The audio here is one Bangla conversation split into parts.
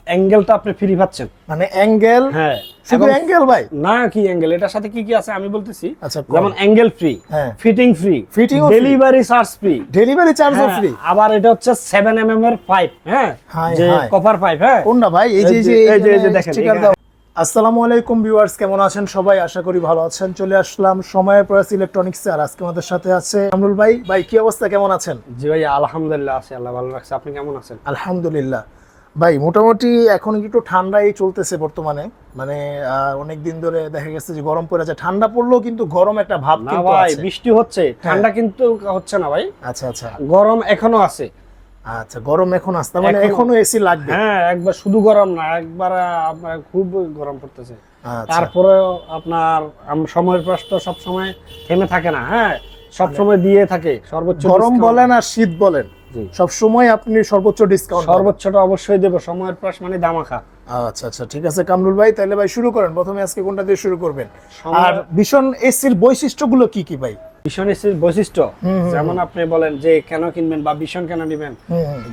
অ্যাঙ্গেলটা আপনি ফ্রি পাচ্ছেন। মানে অ্যাঙ্গেল? হ্যাঁ, শুধু অ্যাঙ্গেল ভাই? না, কি অ্যাঙ্গেল, এটার সাথে কি কি আছে আমি বলতেছি। আচ্ছা, যেমন অ্যাঙ্গেল ফ্রি, হ্যাঁ, fitting free, fitting, delivery charge free, delivery চার্জও ফ্রি। আবার এটা হচ্ছে 7 mm এর পাইপ, হ্যাঁ, যে কপার পাইপ। হ্যাঁ, কোনটা ভাই? এই যে দেখেন। আসসালামু আলাইকুম ভিউয়ার্স, কেমন আছেন সবাই? আশা করি ভালো আছেন। চলে আসলাম সময়ের প্রয়াস ইলেকট্রনিক্স আর আজকে আমাদের সাথে আছে কামরুল ভাই। ভাই কি অবস্থা, কেমন আছেন? জি ভাই, আলহামদুলিল্লাহ আছি, আল্লাহ ভালো রাখছে। আপনি কেমন আছেন? আলহামদুলিল্লাহ ভাই, মোটামুটি এখন একটু ঠান্ডাই চলতেছে বর্তমানে। মানে অনেক দিন ধরে দেখা গেছে যে গরম পড়ে যায়, ঠান্ডা পড়লেও কিন্তু গরম একটা ভাব না কিন্তু ভাই, আছে। বৃষ্টি হচ্ছে, ঠান্ডা কিন্তু হচ্ছে না ভাই। আচ্ছা আচ্ছা, গরম এখনো আছে। আচ্ছা, গরম এখন আসতে মানে এখনো এসি লাগবে? হ্যাঁ, একবার শুধু গরম না, একবার আপনার খুব গরম পড়তেছে। আচ্ছা, তারপরে আপনার সময়ের প্রশ্ন সব সময় থেমে থাকে না। হ্যাঁ, সব সময় দিয়ে থাকে সর্বোচ্চ গরম discount। বলেন আর শীত বলেন, সব সময় আপনি সর্বোচ্চ ডিসকাউন্ট। সর্বোচ্চটা অবশ্যই দেব, সময়ের প্রশ্ন মানে দামাখা। আচ্ছা আচ্ছা, ঠিক আছে কামরুল ভাই, তাহলে ভাই শুরু করেন। প্রথমে আজকে কোনটা দিয়ে শুরু করবেন? আর ভীষণ এসির বৈশিষ্ট্যগুলো কি কি ভাই? ভীষণ এসির বৈশিষ্ট্য, যেমন আপনি বলেন যে কেন কিনবেন বা ভীষণ কেন নেবেন,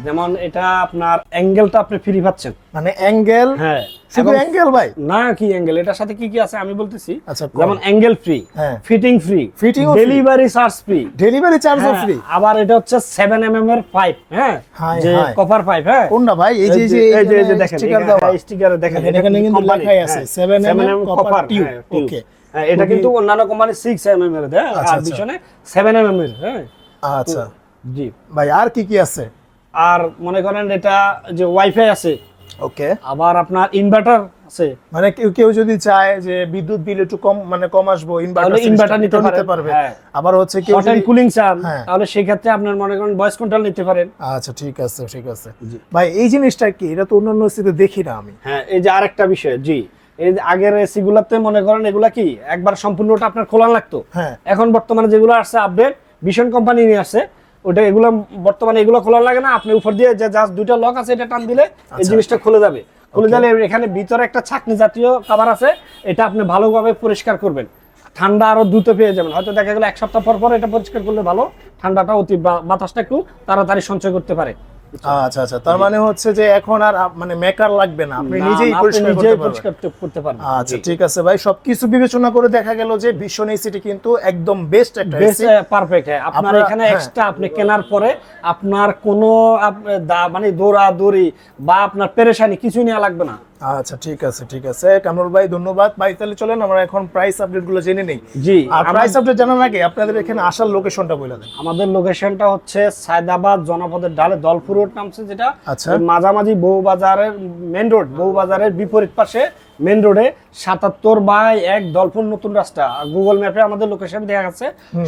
যেমন এটা আপনার অ্যাঙ্গেলটা আপনি ফ্রি পাচ্ছেন। মানে অ্যাঙ্গেল? হ্যাঁ, শুধু অ্যাঙ্গেল ভাই? না, কি অ্যাঙ্গেল, এটার সাথে কি কি আছে আমি বলতেছি। আচ্ছা, যেমন অ্যাঙ্গেল ফ্রি, হ্যাঁ, fitting free, delivery charge free, delivery চার্জও ফ্রি। আবার এটা হচ্ছে 7 mm এর পাইপ, হ্যাঁ, যে কপার পাইপ। হ্যাঁ, কোনটা ভাই? এই যে দেখেন, স্টিকার দাও, স্টিকারে দেখেন, এখানে কিন্তু লেখাই আছে 7 mm কপার টিউব। ওকে, এটা কিন্তু অন্যান্য কোম্পানি 6 mm এর দেয়, আর পিছনে 7 mm এর। হ্যাঁ, আচ্ছা জি ভাই, আর কি কি আছে? আর মনে করেন এটা যে ওয়াইফাই আছে। ওকে, আবার আপনার ইনভার্টার আছে, মানে কেউ যদি চায় যে বিদ্যুৎ বিল একটু কম মানে কম আসবো, ইনভার্টার নিতে পারবে। আবার হচ্ছে কেউ যদি কুলিং চান, হ্যাঁ, তাহলে সেই ক্ষেত্রে আপনার মনে করেন ভয়েস কন্ট্রোল নিতে পারেন। আচ্ছা, ঠিক আছে ঠিক আছে ভাই। এই জিনিসটা কি, এটা তো অন্যান্য এসিতে দেখি না আমি। হ্যাঁ, এই যে আরেকটা বিষয়, জি, এই যে আগের এসি গুলাতে মনে করেন এগুলা কি একবার সম্পূর্ণটা আপনার খোলা লাগতো। হ্যাঁ, এখন বর্তমানে যেগুলো আসছে আপডেট, ভীষণ কোম্পানি নিয়ে আসছে, ওটা এগুলো বর্তমানে এগুলো খোলা লাগে না। আপনি উপর দিয়ে যে জাস্ট দুইটা লক আছে, এটা টান দিলে এই জিনিসটা খুলে যাবে। খুলে গেলে এখানে ভিতরে একটা ছাকনি জাতীয় কভার আছে, এটা আপনি ভালোভাবে পরিষ্কার করবেন, ঠান্ডা আরো দ্রুত পেয়ে যাবেন। হয়তো দেখা গেল এক সপ্তাহ পর পর এটা পরিষ্কার করলে ভালো, ঠান্ডাটা অতি বাতাসটা একটু তাড়াতাড়ি সঞ্চয় করতে পারে। আচ্ছা আচ্ছা, তার মানে হচ্ছে যে এখন আর মানে মেকার লাগবে না, আপনি নিজেই পরিষ্কার করতে পারবেন। আচ্ছা, ঠিক আছে ভাই, সবকিছু বিবেচনা করে দেখা গেল যে ভীষণ এসিটি কিন্তু একদম বেস্ট একটা এসি, পারফেক্ট। হ্যাঁ, আপনার এখানে এক্সট্রা আপনি কেনার পরে আপনার কোনো মানে দৌড়াদৌড়ি বা আপনার পেরেশানি কিছু নেওয়া লাগবে না। আচ্ছা, ঠিক আছে ঠিক আছে কামরুল ভাই, ধন্যবাদ ভাই। তাহলে চলেন আমরা এখন প্রাইস আপডেট গুলো জেনে নেই। জি, আর প্রাইস আপডেট জানার আগে আপনাদের এখানে আসার লোকেশনটা বলে দেন। আমাদের লোকেশনটা হচ্ছে সায়দাবাদ জনপদের ডালে দলপুর রোড নামছে, যেটা আচ্ছা, মাঝামাঝি বউবাজারের মেন রোড, বউবাজারের বিপরীত পাশে মেন রোডে 77/1 দলপুর নতুন রাস্তা। গুগল ম্যাপে আমাদের লোকেশন দেওয়া আছে,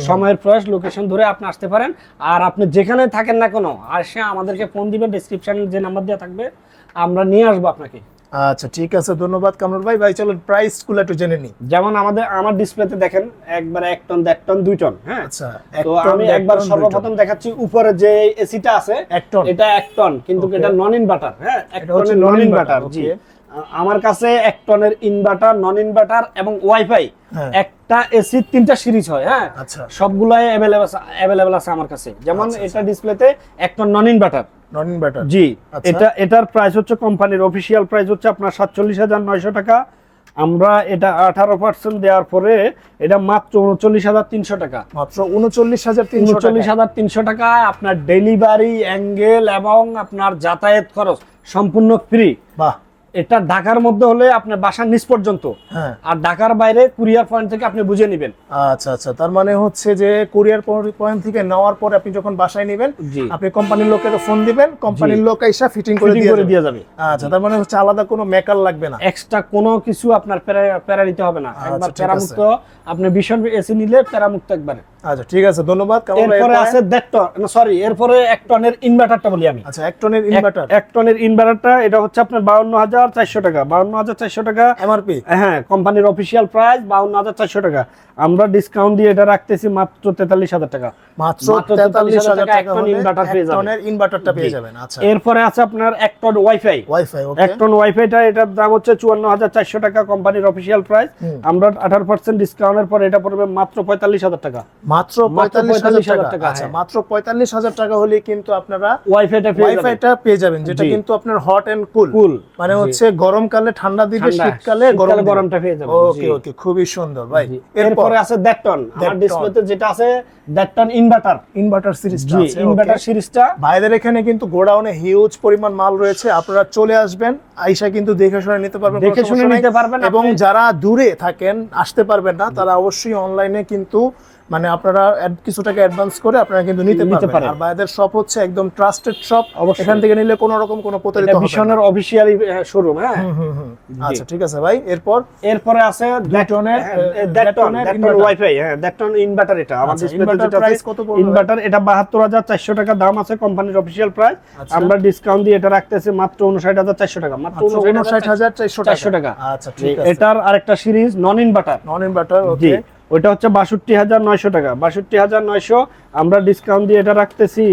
সময়ের প্রয়াস লোকেশন ধরে আপনি আসতে পারেন। আর আপনি যেখানে থাকেন না কেন আসে আমাদেরকে ফোন দিবেন, ডেসক্রিপশনে যে নাম্বার দেওয়া থাকবে আমরা নিয়ে আসবো আপনাকে। আচ্ছা, ঠিক আছে, ধন্যবাদ কামরুল ভাই। ভাই চলুন প্রাইস গুলো একটু জেনে নিই। যেমন আমার ডিসপ্লেতে দেখেন একবার 1 টন, 1.5 টন, 2 টন। হ্যাঁ, আচ্ছা, তো আমি একবার সর্বপ্রথম দেখাচ্ছি উপরে যে এসিটা আছে 1 টন, এটা 1 টন, কিন্তু এটা নন ইনভার্টার। হ্যাঁ, 1 টনের নন ইনভার্টার। জি, আমার কাছে 1 টনের ইনভার্টার, নন ইনভার্টার এবং ওয়াইফাই একটা এসি 3টা সিরিজ হয়। হ্যাঁ, আচ্ছা, সবগুলাই अवेलेबल আছে আমার কাছে। যেমন এটা ডিসপ্লেতে 1 টন নন ইনভার্টার। জি, এটার প্রাইস হচ্ছে কোম্পানির অফিশিয়াল প্রাইস হচ্ছে আপনার 47,900 টাকা। আমরা এটা 18% দেওয়ার পরে এটা মাত্র 39,300 টাকা। মাত্র 39,300 টাকায় আপনার ডেলিভারি, অ্যাঙ্গেল এবং আপনার যাতায়াত খরচ সম্পূর্ণ ফ্রি। বাহ, এটা ঢাকার মধ্যে হলে আপনার বাসার নিচ পর্যন্ত, আর ঢাকার বাইরে কুরিয়ার পয়েন্ট থেকে আপনি বুঝে নেবেন। আচ্ছা আচ্ছা, তার মানে হচ্ছে যে কুরিয়ার পয়েন্ট থেকে নেওয়ার পরে আপনি যখন বাসায় নেবেন, আপনি কোম্পানির লোকের ফোন দিবেন, কোম্পানির লোক এসে ফিটিং করে দিয়ে যাবে। আচ্ছা, তার মানে হচ্ছে আলাদা কোনো মেকার লাগবে না, এক্সট্রা কোনো কিছু আপনার প্যারা নিতে হবে না। একবার প্যারামুক্ত আপনি ভীষণ এসি নিলে প্যারামুক্ত একবারে। আচ্ছা, ঠিক আছে, ধন্যবাদ। এরপরে আছে 1.5 টন, সরি, এরপরে 1 টনের ইনভার্টারটা বলি আমি। আচ্ছা, 1 টনের ইনভার্টার। 1 টনের ইনভার্টারটা এটা হচ্ছে আপনার 52,000 52,400 টাকা, 52,400 টাকা এমআরপি। হ্যাঁ, কোম্পানির অফিসিয়াল প্রাইস 52,400 টাকা। আমরা ডিসকাউন্ট দিয়ে এটা রাখতেছি মাত্র 43,000 টাকা। মাত্র 43,000 টাকা এক টন হলে ইনভার্টার পেয়ে এক যাবেন। টনের ইনভার্টারটা পেয়ে যাবেন। আচ্ছা, এরপরে আছে আপনার 1 টন ওয়াইফাই। ওয়াইফাই, ওকে। 1 টন ওয়াইফাইটা এটার দাম হচ্ছে 54,400 টাকা, কোম্পানির অফিসিয়াল প্রাইস। আমরা 18% ডিসকাউন্টের পর এটা পড়বে মাত্র 45,000 টাকা। মাত্র 45,000 টাকা। টাকা, আচ্ছা, হ্যাঁ। মাত্র 45,000 টাকা হলে কিন্তু আপনারা ওয়াইফাইটা পেয়ে যাবেন। ওয়াইফাইটা পেয়ে যাবেন, যেটা জি। কিন্তু আপনার হট এন্ড কুল। কুল মানে হচ্ছে গরমকালে ঠান্ডা দিবে, ঠান্ডা, শীতকালে শীতকালে দিবে। গরমটা পেয়ে যাবেন। ওকে, জি। ওকে, খুবই সুন্দর ভাই। এরপরে আছে দ্যাটটন। আমার দ্যাটটন। ডিসপ্লেতে যেটা আছে দ্যাটটন ইনভার্টার। ইনভার্টার সিরিজটা জি, আছে। ইনভার্টার সিরিজটা ভাইদের এখানে কিন্তু গোডাউনে হিউজ পরিমাণ মাল রয়েছে, আপনারা চলে আসবেন, আইসা কিন্তু দেখে শুনে নিতে পারবেন, দেখে কোনো শুনে সমস্যা নাই। নিতে পারবেন। এবং আপনি- যারা দূরে থাকেন, আসতে পারবেন না, তারা অবশ্যই অনলাইনে কিন্তু মানে আপনারা কিছু টাকা অ্যাডভান্স করে আপনারা কিন্তু নিতে নিতে পারবেন। পারেন। আর ভাইদের শপ হচ্ছে একদম ট্রাস্টেড শপ, অবশ্যই। এখান থেকে নিলে কোনো রকম কোনো প্রতারিত এটা হবে না। ভিশনের অফিসিয়ালি শোরুম। হ্যাঁ, আচ্ছা, ঠিক আছে ভাই। এরপরে আছে দ্যাটটনের দ্যাটটন ইনভার্টার। ওয়াইফাই। হ্যাঁ, দ্যাটন ইনভার্টার। এটা আমার আচ্ছা, ডিসপ্লেতে ইনভার্টার যেটা প্রাইস আছে কত পড়বে? ইনভার্টার এটা 72,400 টাকা দাম আছে, কোম্পানির অফিসিয়াল প্রাইস। আচ্ছা। আমরা ডিসকাউন্ট দিয়ে এটা রাখতেছি মাত্র 59,400 টাকা। মাত্র 59,400 টাকা। আচ্ছা, ঠিক আছে। এটার আরেকটা series non inverter. Non inverter, জি, ওকে। ওটা হচ্ছে 62,900 টাকা। 62,900 আমরা ডিসকাউন্ট দিয়ে এটা রাখতেছি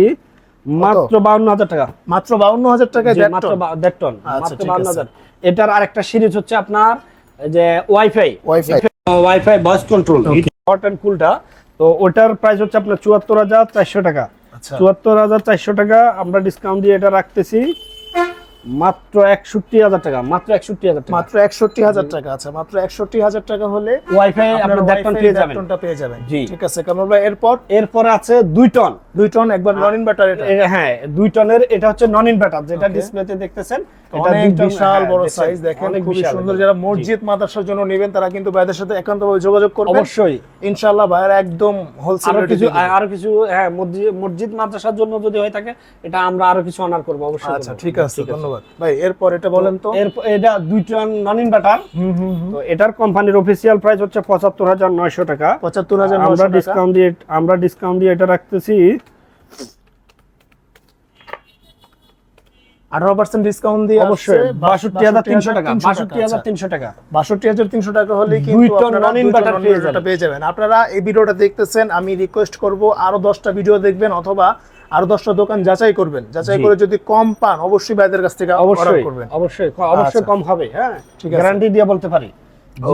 মাত্র 52,000 টাকা। মাত্র 52,000 টাকায় জি, দ্যাটটন। মাত্র দ্যাটটন, আচ্ছা, মাত্র ঠিক 52,000। এটার আরেকটা সিরিজ হচ্ছে আপনার যে wifi. Wifi voice control hot and কুলটা। তো ওটার প্রাইস হচ্ছে আপনার 74,400 টাকা। আচ্ছা, 74,400 টাকা আমরা ডিসকাউন্ট দিয়ে এটা রাখতেছি মাত্র 61,000 টাকা। মাত্র 61,000 টাকা। মাত্র 61,000 টাকা। আচ্ছা, মাত্র 61,000 টাকা হলে ওয়াইফাই আপনি আপনারা দ্যাটটন Wi-Fi পেয়ে যাবেন। দ্যাটটনটা পেয়ে যাবেন। জি। ঠিক আছে কামরুল ভাই। এরপরে আছে 2 টন। 2 টন একবার নন ইনভার্টার। এটা হ্যাঁ, 2 টনের। এটা হচ্ছে নন ইনভার্টার, যেটা Okay. ডিসপ্লেতে দেখতেছেন। এটা অনেক 2 টন, বিশাল হ্যাঁ, বড় দেখছেন, সাইজ, দেখেন অনেক খুবই বিশাল সুন্দর। এটা। যারা জি। মসজিদ মাদ্রাসার জন্য নেবেন তারা কিন্তু ভাইদের সাথে একান্তভাবে যোগাযোগ করবেন। অবশ্যই। ইনশাআল্লাহ ভাইরা একদম হোলসেল রেটে দিয়ে দিবেন। আরো কিছু হ্যাঁ, মসজিদ মাদ্রাসার জন্য যদি হয়ে থাকে এটা আমরা আরো কিছু অনার করব অবশ্যই। আচ্ছা, ঠিক আছে, ধন্যবাদ ভাই। এরপর এটা বলেন তো। এটা 2 টন নন ইনভার্টার। তো এটার কোম্পানির অফিসিয়াল প্রাইস হচ্ছে 75,900 টাকা। 75,900 টাকা। আমরা ডিসকাউন্ট দিয়ে এটা রাখতেছি 18% ডিসকাউন্ট দিয়ে অবশ্যই 62,300 টাকা। 62,300 টাকা। 62,300 টাকা হলে 2 কিন্তু টন আপনারা non inverter পেয়ে যাবেন। আপনারা এই ভিডিওটা দেখতেছেন, আমি রিকোয়েস্ট করব আরো 10টা ভিডিও দেখবেন অথবা আরো 10টা দোকান যাচাই করবেন। যাচাই করে যদি কম পান অবশ্যই ভাইদের কাছ থেকে অর্ডার অবশ্যই করবেন। অবশ্যই আচ্ছা। কম হবে। হ্যাঁ, ঠিক আছে। গ্যারান্টি দিয়ে বলতে পারি।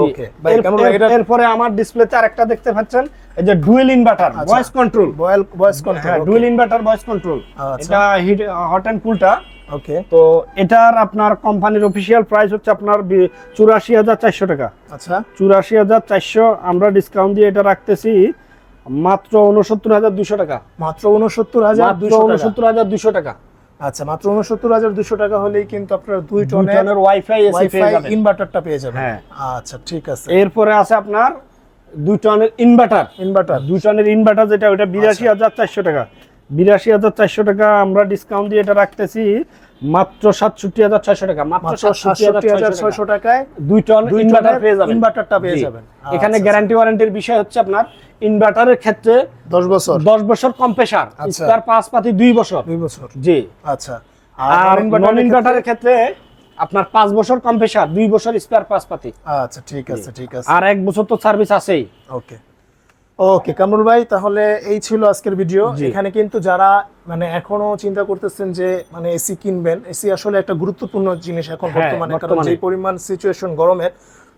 ওকে ভাই, কেমন এটা? এরপরে আমার ডিসপ্লেতে আরেকটা দেখতে পাচ্ছেন, এই যে dual inverter voice control. Voice control. হ্যাঁ, ডুয়েল ইনভার্টার ভয়েস কন্ট্রোল। আচ্ছা। এটা হট এন্ড কুলটা। ওকে, তো এটার আপনার কোম্পানির অফিসিয়াল প্রাইস হচ্ছে আপনার 84,400 টাকা। আচ্ছা, 84,400 আমরা ডিসকাউন্ট দিয়ে এটা রাখতেছি মাত্র 69,200 টাকা। মাত্র 69,200 টাকা। 69,200 টাকা। আচ্ছা, মাত্র 69,200 টাকা হলেই কিন্তু আপনারা 2 2 টনের টনের ওয়াইফাই এসি পেয়ে ওয়াইফাই যাবেন। ইনভার্টারটা পেয়ে যাবেন। হ্যাঁ। আচ্ছা, ঠিক আছে। এরপরে আছে আপনার 2 টনের ইনভার্টার। 2 টনের ইনভার্টার যেটা ওটা 82,400 টাকা। 82,400 টাকা আমরা ডিসকাউন্ট দিয়ে এটা রাখতেছি মাত্র 67,600 টাকা। মাত্র 67,600 টাকায় 2 টন 2 ইনভার্টার টনের পেয়ে যাবেন। ইনভার্টারটা পেয়ে জি। যাবেন। এখানে আচ্ছা, গ্যারান্টি ওয়ারেন্টির বিষয় হচ্ছে আপনার ইনভার্টারের ক্ষেত্রে 10 বছর 10 বছর কম্প্রেসার, আচ্ছা। স্পেয়ার পাতি 2 বছর। 2 বছর। জি। আচ্ছা, আর নন ইনভার্টারের ক্ষেত্রে আপনার 5 বছর কম্প্রেসার, 2 বছর স্পেয়ার পাতি। আচ্ছা, ঠিক আছে, ঠিক আছে। আর 1 বছর তো সার্ভিস আছেই। ওকে, ওকে কামরুল ভাই, তাহলে এই ছিল আজকের ভিডিও। জি। এখানে কিন্তু যারা মানে এখনো চিন্তা করতেছেন যে মানে এসি কিনবেন, এসি আসলে একটা গুরুত্বপূর্ণ জিনিস এখন হ্যাঁ, বর্তমানে, কারণ বর্তমানে। যে পরিমাণ সিচুয়েশন গরমের,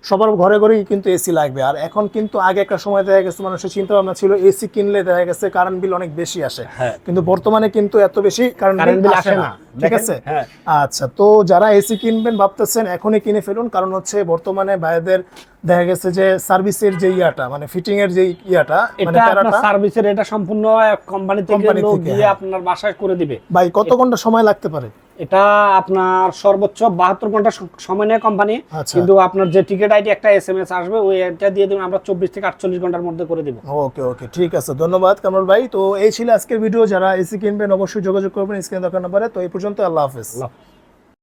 সবার ঘরে ঘরেই কিন্তু এসি লাগবে। আর এখন কিন্তু আগে একটা সময় দেখা গেছে মানুষের চিন্তা ভাবনা ছিল এসি কিনলে দেখা গেছে কারেন্ট বিল অনেক বেশি আসে, হ্যাঁ। কিন্তু বর্তমানে কিন্তু এত বেশি কারেন্ট বিল আসে না। ঠিক দেখেন? আছে। হ্যাঁ। আচ্ছা, তো যারা এসি কিনবেন ভাবতেছেন এখনই কিনে ফেলুন, কারণ হচ্ছে বর্তমানে ভাইদের দেখা গেছে যে সার্ভিসের যে ইয়াটা মানে ফিটিং এর যে ইয়াটা মানে এটা আপনার প্যারাটা, সার্ভিসের এটা সম্পূর্ণ কোম্পানি থেকে কোম্পানি লোক থেকে, দিয়ে হ্যাঁ। আপনার বাসায় করে দিবে। ভাই কত ঘন্টা সময় লাগতে পারে? এটা আপনার সর্বোচ্চ 72 ঘন্টা সময় নেয় কোম্পানি। আচ্ছা। কিন্তু আপনার যে টিকেট আইডি একটা এসএমএস আসবে, ওই এটা দিয়ে দিবেন, আমরা 24 থেকে 48 ঘন্টার মধ্যে করে দিব। ওকে, ওকে, ঠিক আছে, ধন্যবাদ কামরুল ভাই। তো এই ছিল আজকের ভিডিও। যারা এসি কিনবেন অবশ্যই যোগাযোগ করবেন স্ক্রিনে দেখানো নাম্বারে। তো এই পর্যন্ত, আল্লাহ হাফেজ। আল্লাহ।